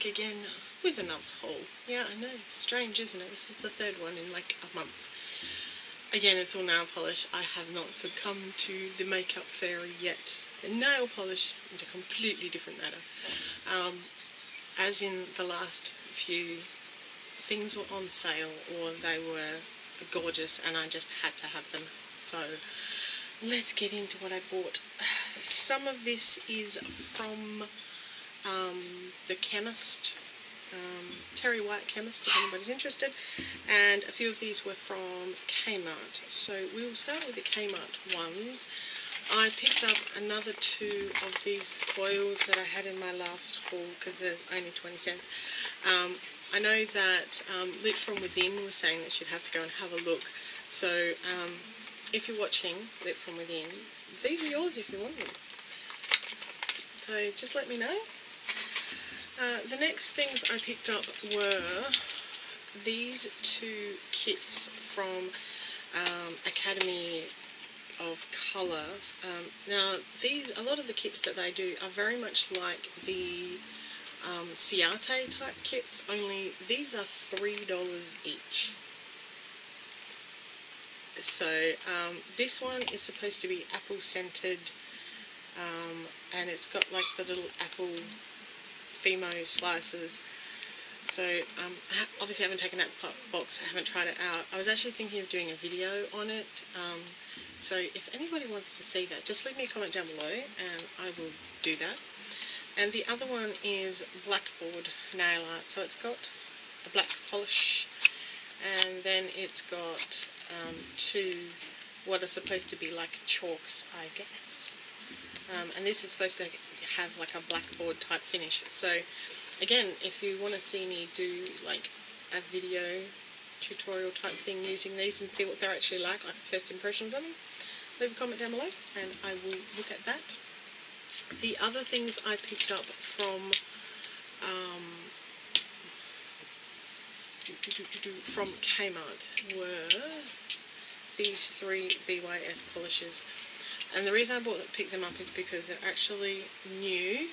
back again with another haul. Yeah, I know, it's strange, isn't it? This is the third one in like a month. Again, it's all nail polish. I have not succumbed to the makeup fairy yet. The nail polish is a completely different matter. As in the last few, things were on sale or they were gorgeous and I just had to have them. So let's get into what I bought. Some of this is from the Chemist, Terry White Chemist, if anybody's interested, and a few of these were from Kmart. So we will start with the Kmart ones. I picked up another 2 of these foils that I had in my last haul because they're only 20 cents. I know that Lit From Within was saying that she'd have to go and have a look. So if you're watching Lit From Within, these are yours if you want them. So just let me know. The next things I picked up were these 2 kits from Academy of Colour. Now a lot of the kits that they do are very much like the Ciate type kits, only these are $3 each. So this one is supposed to be apple scented, and it's got like the little apple Fimo slices. So obviously I haven't taken out the box, I haven't tried it out. I was actually thinking of doing a video on it, so if anybody wants to see that, just leave me a comment down below and I will do that. And the other one is Blackboard Nail Art. So it's got a black polish, and then it's got 2 what are supposed to be like chalks, I guess. And this is supposed to have like a blackboard type finish. So again, if you want to see me do like a video tutorial type thing using these and see what they're actually like first impressions of them, leave a comment down below and I will look at that. The other things I picked up from Kmart were these 3 BYS polishes. And the reason I picked them up is because they're actually new.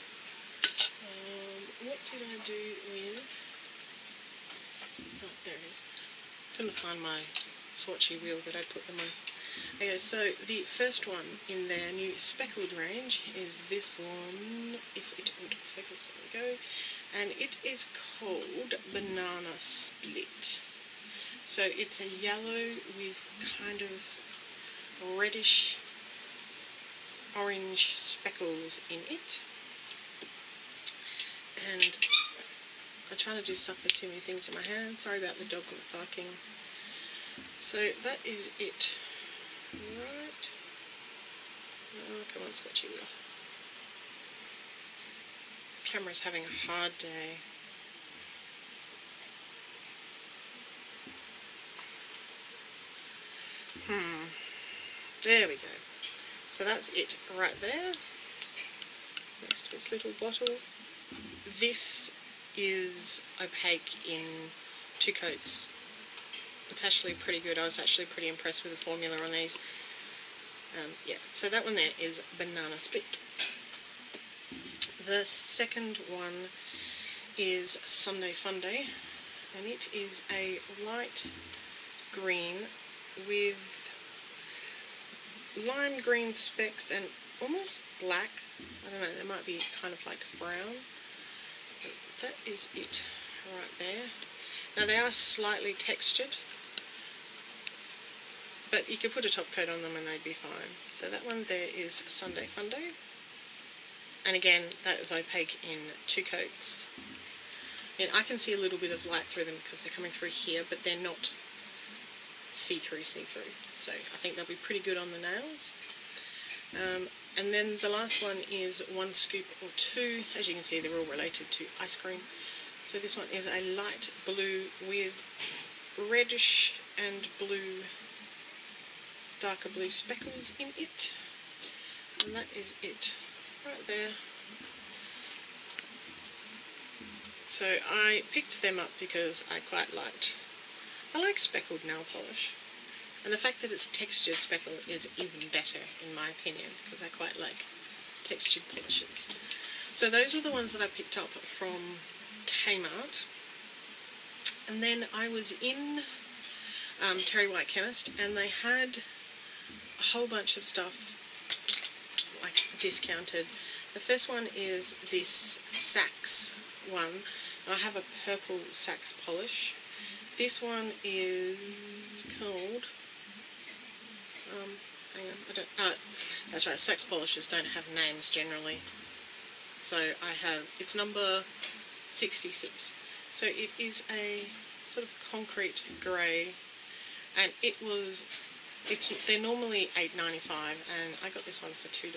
What did I do with... Oh, there it is. Couldn't find my swatchy wheel that I put them on. Okay, so the first one in their new speckled range is this one, if it would focus, there we go, and it is called Banana Split. So it's a yellow with kind of reddish orange speckles in it, and I'm trying to do stuff with too many things in my hand, sorry about the dog barking. So that is it. Right. Oh, come on, swatchy wheel. Camera's having a hard day. There we go. So that's it right there. Next to its little bottle. This is opaque in 2 coats. It's actually pretty good. I was actually pretty impressed with the formula on these. Yeah, so that one there is Banana Split. The second one is Sunday Funday, and it is a light green with lime green specks and almost black. I don't know, they might be kind of like brown. But that is it right there. Now they are slightly textured, but you could put a top coat on them and they'd be fine. So that one there is Sunday Funday. And again, that is opaque in 2 coats. And I can see a little bit of light through them because they're coming through here, but they're not see-through. So I think they'll be pretty good on the nails. And then the last one is 1 scoop or 2. As you can see, they're all related to ice cream. So this one is a light blue with reddish and blue, darker blue speckles in it. And that is it right there. So I picked them up because I like speckled nail polish. And the fact that it's textured speckle is even better in my opinion, because I quite like textured polishes. So those were the ones that I picked up from Kmart, and then I was in Terry White Chemist, and they had a whole bunch of stuff like discounted. The first one is this Sax one. I have a purple Sax polish. This one is called, hang on, that's right, Sax polishes don't have names generally. So I have, it's number 66. So it is a sort of concrete grey, and they're normally $8.95, and I got this one for $2.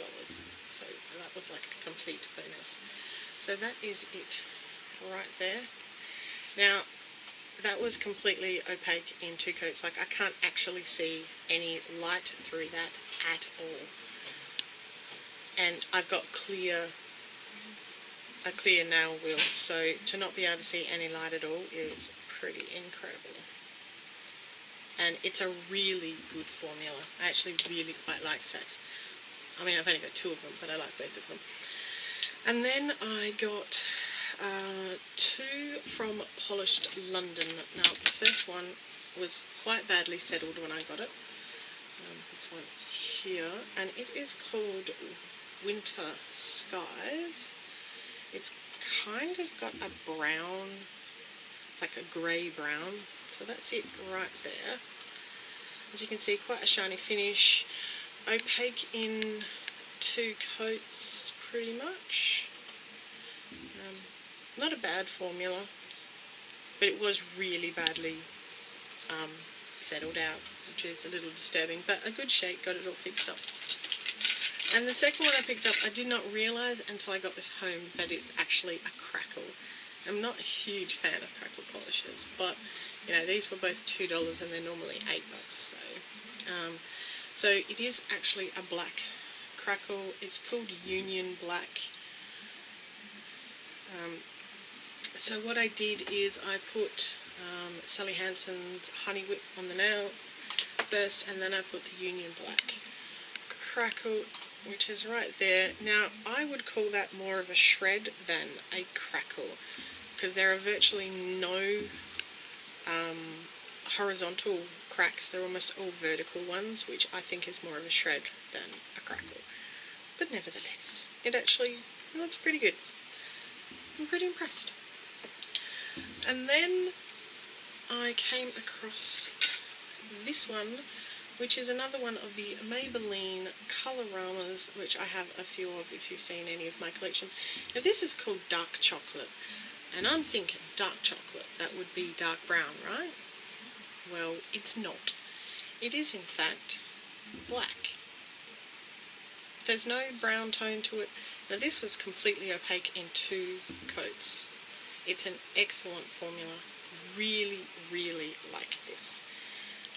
So that was like a complete bonus. So that is it right there. Now, that was completely opaque in two coats. Like, I can't actually see any light through that at all. And I've got a clear nail wheel, so to not be able to see any light at all is pretty incredible. And it's a really good formula. I actually really quite like Sax. I mean, I've only got two of them, but I like both of them. And then I got two from Polished London. Now, the first one was quite badly settled when I got it. This one here, and it is called Winter Skies. It's kind of got a brown, like a grey brown. So that's it right there. As you can see, quite a shiny finish. Opaque in two coats, pretty much. Not a bad formula, but it was really badly settled out, which is a little disturbing, but a good shake, got it all fixed up. And the second one I picked up, I did not realise until I got this home that it's actually a crackle. I'm not a huge fan of crackle polishes, but you know, these were both $2 and they're normally $8. So it is actually a black crackle. It's called Union Black. So what I did is I put Sally Hansen's Honey Whip on the nail first, and then I put the Union Black crackle, which is right there. Now, I would call that more of a shred than a crackle, because there are virtually no horizontal cracks. They're almost all vertical ones, which I think is more of a shred than a crackle. But nevertheless, it actually looks pretty good. I'm pretty impressed. And then I came across this one, which is another one of the Maybelline Coloramas, which I have a few of if you've seen any of my collection. Now, this is called Dark Chocolate, and I'm thinking dark chocolate, that would be dark brown, right? Well, it's not. It is in fact black. There's no brown tone to it. Now, this was completely opaque in two coats. It's an excellent formula. Really, really like this.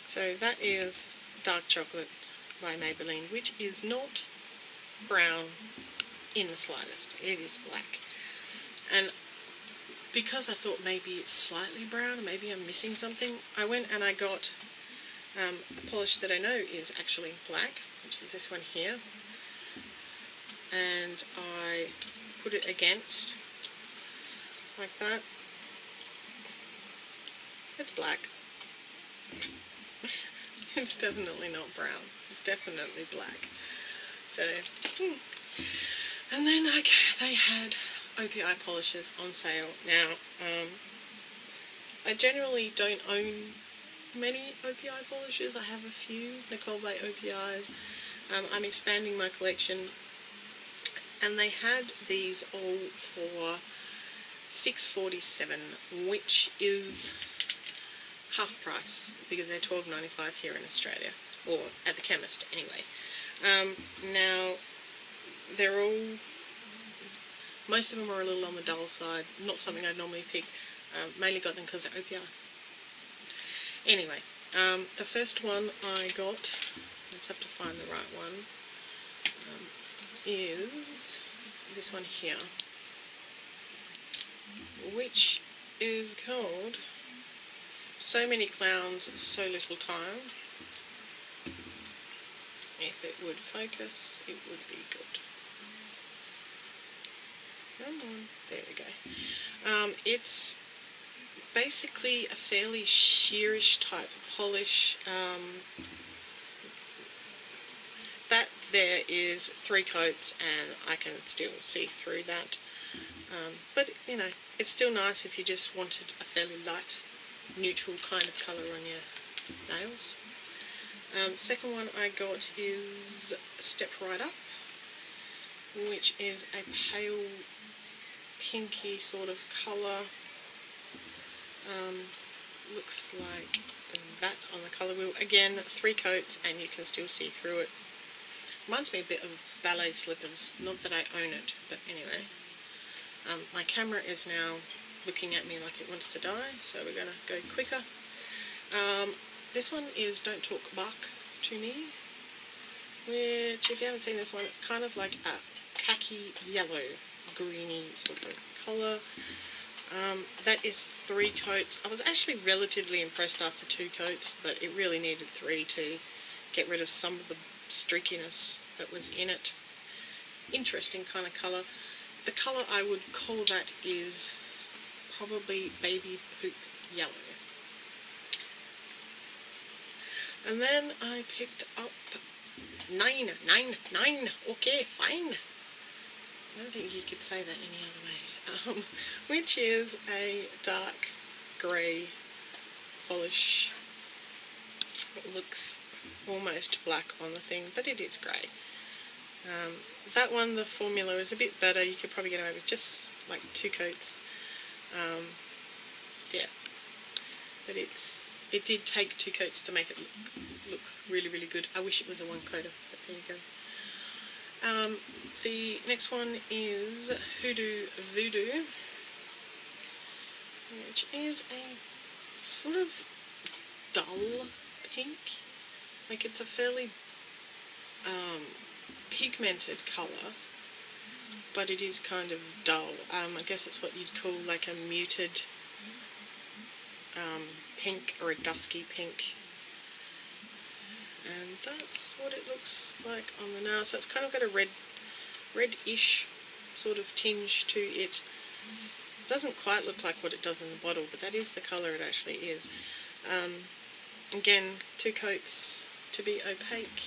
So that is Dark Chocolate by Maybelline, which is not brown in the slightest. It is black. And because I thought maybe it's slightly brown, maybe I'm missing something, I went and I got a polish that I know is actually black, which is this one here. And I put it against, like that. It's black. It's definitely not brown. It's definitely black. So, and then they had OPI polishes on sale. Now, I generally don't own many OPI polishes. I have a few Nicole Bay OPIs. I'm expanding my collection, and they had these all for $6.47, which is half price because they're $12.95 here in Australia, or at the chemist anyway. Now, they're all, most of them are a little on the dull side, not something I'd normally pick. Mainly got them because they're OPI. Anyway, the first one I got, let's have to find the right one, is this one here, which is called So Many Clowns, So Little Time. If it would focus, it would be good. Come on. There we go. It's basically a fairly sheerish type polish. That there is 3 coats and I can still see through that. But, you know, it's still nice if you just wanted a fairly light, neutral kind of colour on your nails. The second one I got is Step Right Up, which is a pale pinky sort of colour. Looks like that on the colour wheel. Again, 3 coats and you can still see through it. Reminds me a bit of ballet slippers. Not that I own it, but anyway. My camera is now looking at me like it wants to die, so we're going to go quicker. This one is Don't Talk Bark to Me, which, if you haven't seen this one, it's kind of like a khaki yellow, greeny sort of colour. That is 3 coats. I was actually relatively impressed after 2 coats, but it really needed 3 to get rid of some of the streakiness that was in it. Interesting kind of colour. The colour I would call that is probably baby poop yellow. And then I picked up 9, okay, fine. I don't think you could say that any other way. Which is a dark grey polish. It looks almost black on the thing, but it is grey. That one, the formula is a bit better. You could probably get away with just like 2 coats. Yeah, but it did take 2 coats to make it look really, really good. I wish it was a 1 coater, but there you go. The next one is Hoodoo Voodoo, which is a sort of dull pink. Like, it's a fairly pigmented colour, but it is kind of dull. I guess it's what you'd call like a muted pink or a dusky pink. And that's what it looks like on the nail. So it's kind of got a reddish sort of tinge to it. It doesn't quite look like what it does in the bottle, but that is the colour it actually is. Again, 2 coats to be opaque.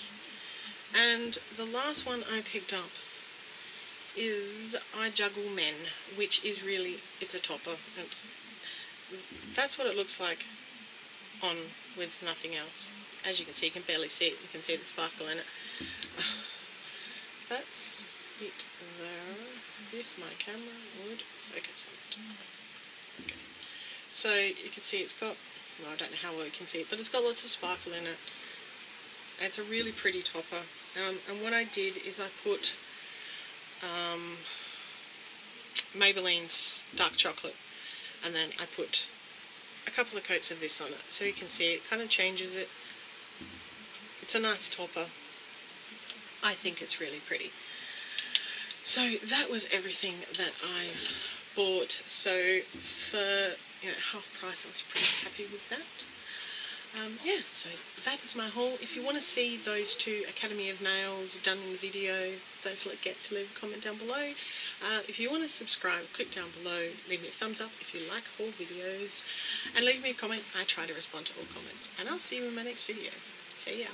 And the last one I picked up is I Juggle Men, which is really, it's a topper. That's what it looks like on with nothing else. As you can see, you can barely see it. You can see the sparkle in it. That's it there, if my camera would focus it. Okay. So you can see it's got, well, I don't know how well you can see it, but it's got lots of sparkle in it. It's a really pretty topper. And what I did is I put Maybelline's Dark Chocolate, and then I put a couple of coats of this on it, so you can see it kind of changes it. It's a nice topper. I think it's really pretty. So that was everything that I bought. So for, you know, half price, I was pretty happy with that. Yeah, so that is my haul. If you want to see those 2 Academy of Nails done in video, don't forget to leave a comment down below. If you want to subscribe, click down below, leave me a thumbs up if you like haul videos, and leave me a comment. I try to respond to all comments, and I'll see you in my next video. See ya.